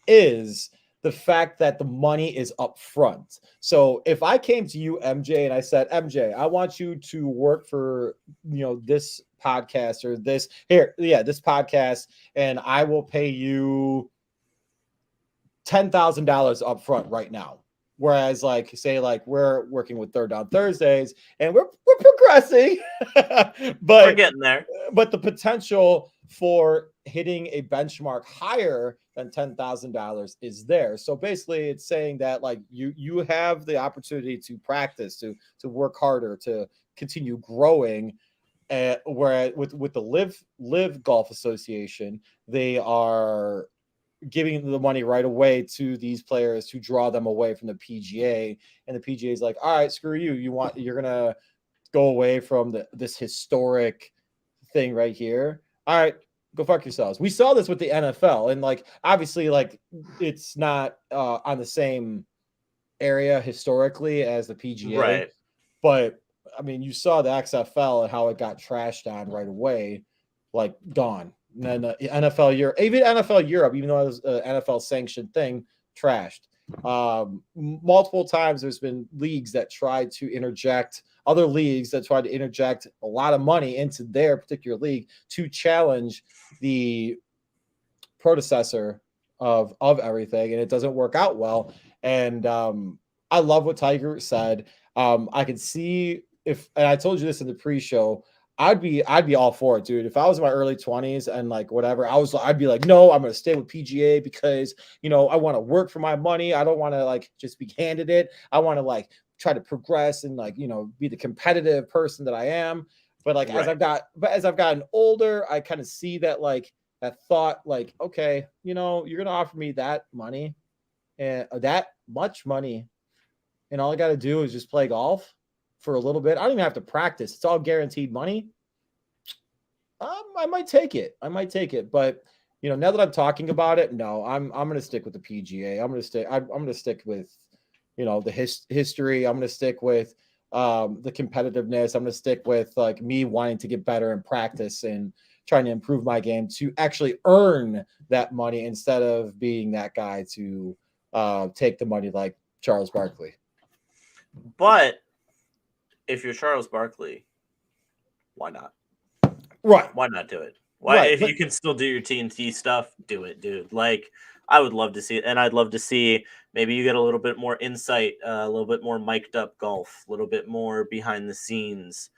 is the fact that the money is up front. So if I came to you, MJ, and I said, MJ, I want you to work for, this podcast or this podcast, and I will pay you $10,000 up front right now. Whereas, like, say, like, we're working with Third Down Thursdays, and we're progressing, but we're getting there. But the potential for hitting a benchmark higher than $10,000 is there. So basically, it's saying that, like, you have the opportunity to practice, to work harder, to continue growing. Where with the Live Golf Association, they are giving the money right away to these players to draw them away from the PGA, and the PGA is like, all right, screw you. You're gonna go away from this historic thing right here. All right, go fuck yourselves. We saw this with the NFL, and like obviously, like it's not on the same area historically as the PGA, right? But I mean, you saw the XFL and how it got trashed on right away, like gone. And then the NFL Europe, even NFL Europe, even though it was an NFL sanctioned thing, trashed. Multiple times there's been leagues that tried to interject, other leagues that tried to interject a lot of money into their particular league to challenge the predecessor of everything, and it doesn't work out well. And I love what Tiger said. I can see and I told you this in the pre-show, I'd be all for it, dude. If I was in my early 20s and like whatever, I'd be like, no, I'm going to stay with PGA because, I want to work for my money. I don't want to like just be handed it. I want to like try to progress and like, be the competitive person that I am. But like, right. as I've gotten older, I kind of see that like that thought, like, okay, you're going to offer me that money and that much money. And all I got to do is just play golf for a little bit. I don't even have to practice. It's all guaranteed money. I might take it. But now that I'm talking about it, no, I'm going to stick with the PGA. I'm going to stick with, the history. I'm going to stick with the competitiveness. I'm going to stick with like me wanting to get better in practice and trying to improve my game to actually earn that money instead of being that guy to take the money like Charles Barkley. But if you're Charles Barkley, why not? Right. Why not do it? If you can still do your TNT stuff, do it, dude. Like, I would love to see it. And I'd love to see maybe you get a little bit more insight, a little bit more mic'd up golf, a little bit more behind the scenes.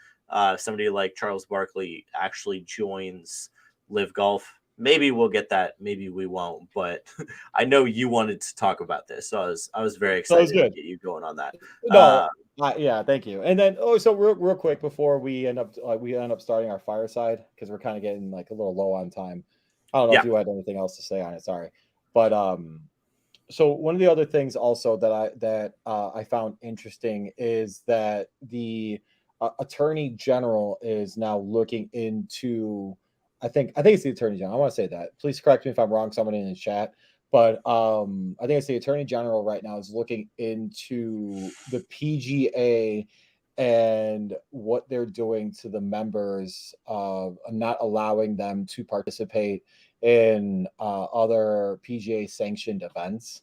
Somebody like Charles Barkley actually joins Live Golf. Maybe we'll get that. Maybe we won't. But I know you wanted to talk about this. So I was very excited to get you going on that. No. Yeah, thank you. And then, so real quick before we end up starting our fireside, because we're kind of getting like a little low on time. I don't know if you had anything else to say on it. Sorry, but so one of the other things also that I found interesting is that the Attorney General is now looking into. I think it's the Attorney General. I want to say that. Please correct me if I'm wrong. Somebody in the chat. But I think it's the Attorney General right now is looking into the PGA and what they're doing to the members of not allowing them to participate in other PGA sanctioned events.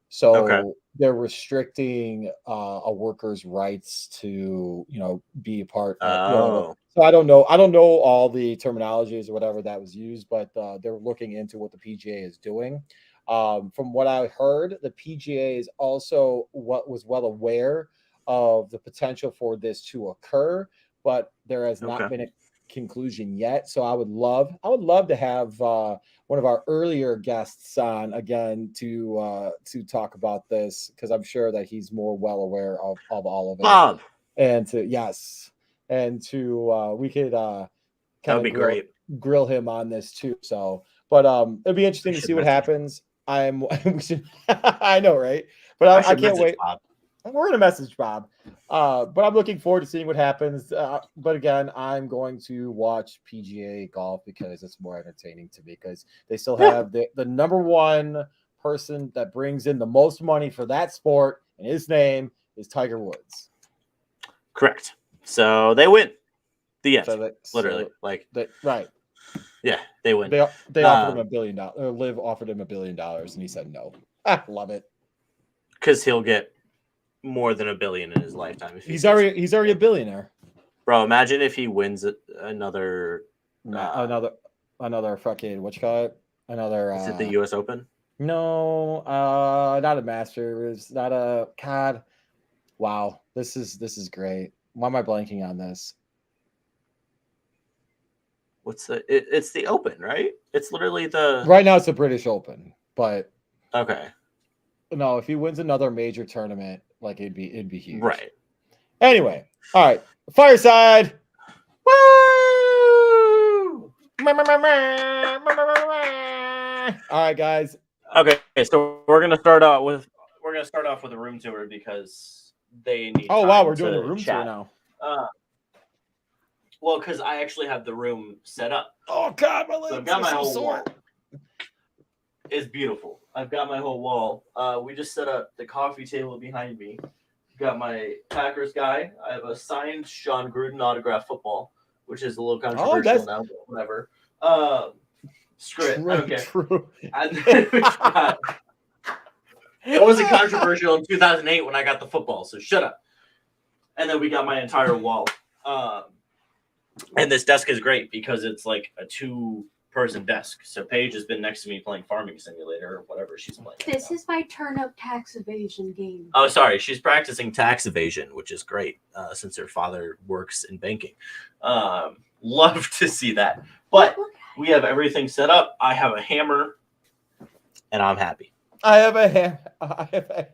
So they're restricting a worker's rights to, be a part of. So I don't know all the terminologies or whatever that was used, but they're looking into what the PGA is doing. From what I heard, the PGA is also was well aware of the potential for this to occur, but there has not been a conclusion yet. So I would love to have one of our earlier guests on again to talk about this, because I'm sure that he's more well aware of all of it. Bob. And we could kind of grill him on this too. So, but it'll be interesting to see what happens. I know, right? But I can't wait. Bob. We're gonna message Bob, but I'm looking forward to seeing what happens. But again, I'm going to watch PGA golf because it's more entertaining to me, because they still have the number one person that brings in the most money for that sport, and his name is Tiger Woods. Correct. So they win. The end. Literally, right. Yeah, they win. They offered him $1 billion. Or Liv offered him $1 billion, and he said no. Love it. Because he'll get more than $1 billion in his lifetime. If He's already a billionaire. Bro, imagine if he wins another another fucking what you call it? Another. Is it the U.S. Open? No, not a Masters. Not a God. Wow, this is great. Why am I blanking on this? It's the Open, right? It's literally the right now. It's the British Open, but okay. No, if he wins another major tournament, like it'd be huge. Right. Anyway, all right, Fireside. Woo! All right, guys. Okay, so we're gonna start off with a room tour because they need. Oh wow, we're doing a room tour now. Well, because I actually have the room set up. Oh God, my legs are so sore. It's beautiful. I've got my whole wall. We just set up the coffee table behind me. Got my Packers guy. I have a signed Sean Gruden autograph football, which is a little controversial now, but whatever. Screw it. I don't care. True. And then it wasn't controversial in 2008 when I got the football, so shut up. And then we got my entire wall. And this desk is great because it's like a 2-person desk. So Paige has been next to me playing Farming Simulator or whatever she's playing. This is my turnip tax evasion game. Oh, sorry. She's practicing tax evasion, which is great since her father works in banking. Love to see that. But we have everything set up. I have a hammer, and I'm happy. I have a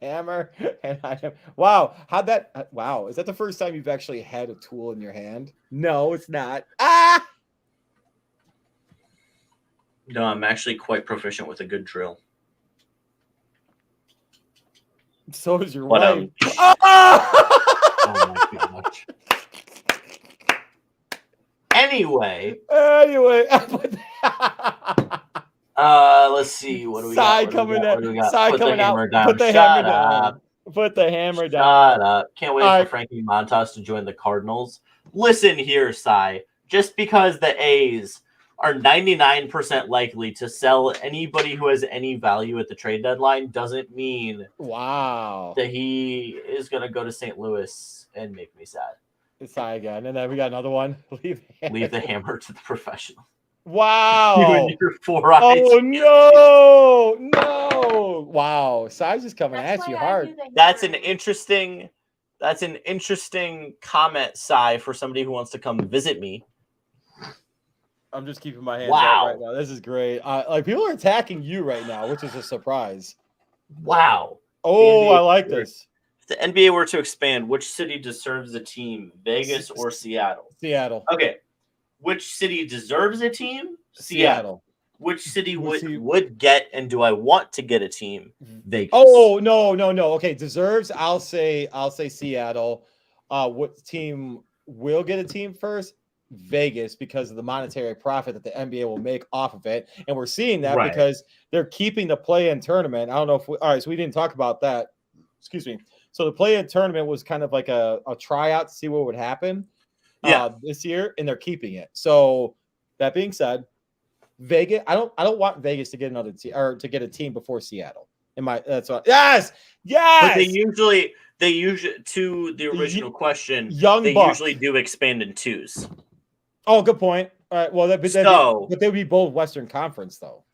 hammer, and I am. Wow, how'd that? Wow, is that the first time you've actually had a tool in your hand? No, it's not. Ah. No, I'm actually quite proficient with a good drill. So is your wife. Oh my gosh. Anyway. Let's see. What do we got? Coming out. Put the hammer down. Put the hammer down. Shut up. Can't wait for Frankie Montas to join the Cardinals. Listen here, Cy. Just because the A's are 99% likely to sell anybody who has any value at the trade deadline doesn't mean that he is going to go to St. Louis and make me sad. It's Cy again. And then we got another one. Leave the hammer to the professional. Wow. You and your 4 eyes. Oh, no. Wow. Cy's just coming at you hard. That's an interesting comment, Cy, for somebody who wants to come visit me. I'm just keeping my hands up right now. This is great. Like people are attacking you right now, which is a surprise. Wow. Oh, I like this. If the NBA were to expand, which city deserves a team? Vegas or Seattle? Seattle. Okay. Which city deserves a team? Seattle. Which city would get and do I want to get a team? Vegas. Oh, no. Okay, deserves. I'll say Seattle. What team will get a team first? Vegas, because of the monetary profit that the NBA will make off of it. And we're seeing that because they're keeping the play-in tournament. I don't know if all right, so we didn't talk about that. Excuse me. So the play-in tournament was kind of like a tryout to see what would happen this year, and they're keeping it. So that being said, Vegas, I don't want Vegas to get another team or to get a team before Seattle. Yes. But they usually to the original question, they usually do expand in 2s. Oh, good point. All right. Well, but they would be both Western Conference, though.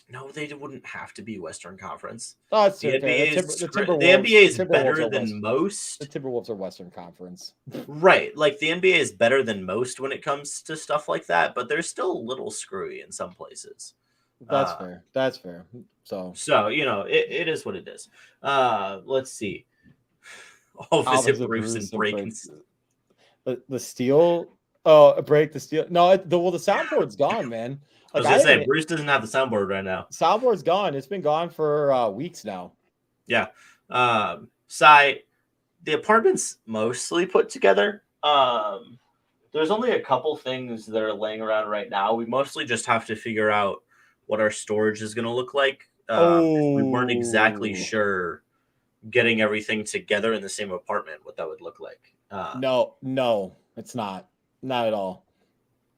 No, they wouldn't have to be Western Conference. Oh, that's the okay. NBA is better than most. The Timberwolves are Western Conference. Right. Like the NBA is better than most when it comes to stuff like that, but they're still a little screwy in some places. That's fair. That's fair. So it is what it is. Let's see. I'll visit Bruce and break the steel. Oh, break the steel. No, the soundboard's gone, man. Like, I was gonna say, Bruce doesn't have the soundboard right now. Soundboard's gone. It's been gone for weeks now. Yeah. Cy, the apartment's mostly put together. There's only a couple things that are laying around right now. We mostly just have to figure out what our storage is going to look like. We weren't exactly sure getting everything together in the same apartment, what that would look like. No, it's not. Not at all.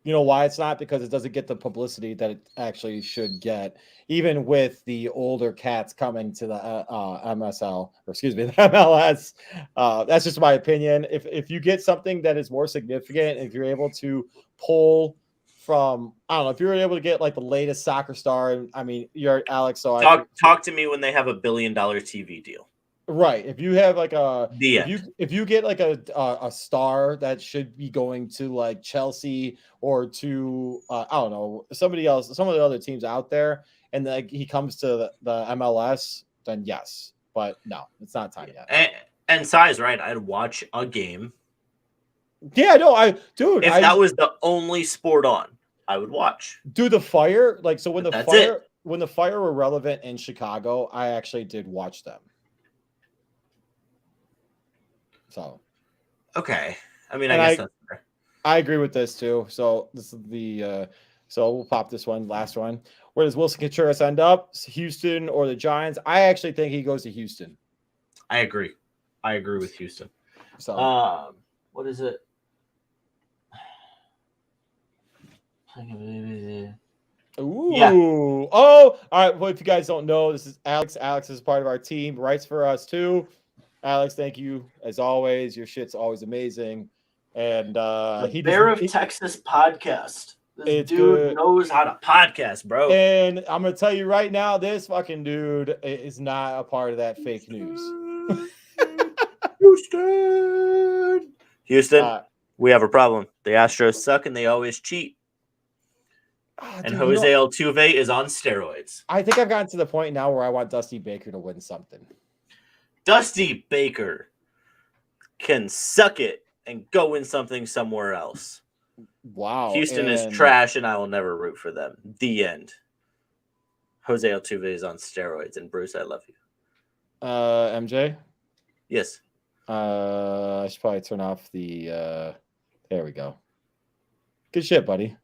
You know why it's not? Because it doesn't get the publicity that it actually should get, even with the older cats coming to the MSL, or excuse me, the MLS. That's just my opinion. If you get something that is more significant, if you're able to pull from, I don't know, if you're able to get like the latest soccer star, and I mean, you're Alex, so talk to me when they have a $1 billion TV deal. Right. If you have like The end. if you get like a star that should be going to like Chelsea or to I don't know, somebody else, some of the other teams out there, and like he comes to the MLS, then yes. But no, it's not time yet. And size, right? I'd watch a game. Yeah, no, if that was the only sport on, I would watch. Do the Fire, like, so when But when the Fire were relevant in Chicago, I actually did watch them. So, okay. I mean, I guess that's fair. I agree with this too. So this is the so we'll pop this one, last one. Where does Wilson Contreras end up? Houston or the Giants? I actually think he goes to Houston. I agree with Houston. So what is it? Ooh. Yeah. Oh, all right. Well, if you guys don't know, this is Alex. Alex is part of our team, writes for us too. Alex, thank you as always. Your shit's always amazing. And he Bear of Texas podcast. This dude knows how to podcast, bro. And I'm gonna tell you right now, this fucking dude is not a part of that fake news. Houston, we have a problem. The Astros suck and they always cheat. And Jose Altuve is on steroids. I think I've gotten to the point now where I want Dusty Baker to win something. Dusty Baker can suck it and go win something somewhere else. Wow. Houston is trash, and I will never root for them. The end. Jose Altuve is on steroids, and Bruce, I love you. MJ? Yes. I should probably turn off the there we go. Good shit, buddy.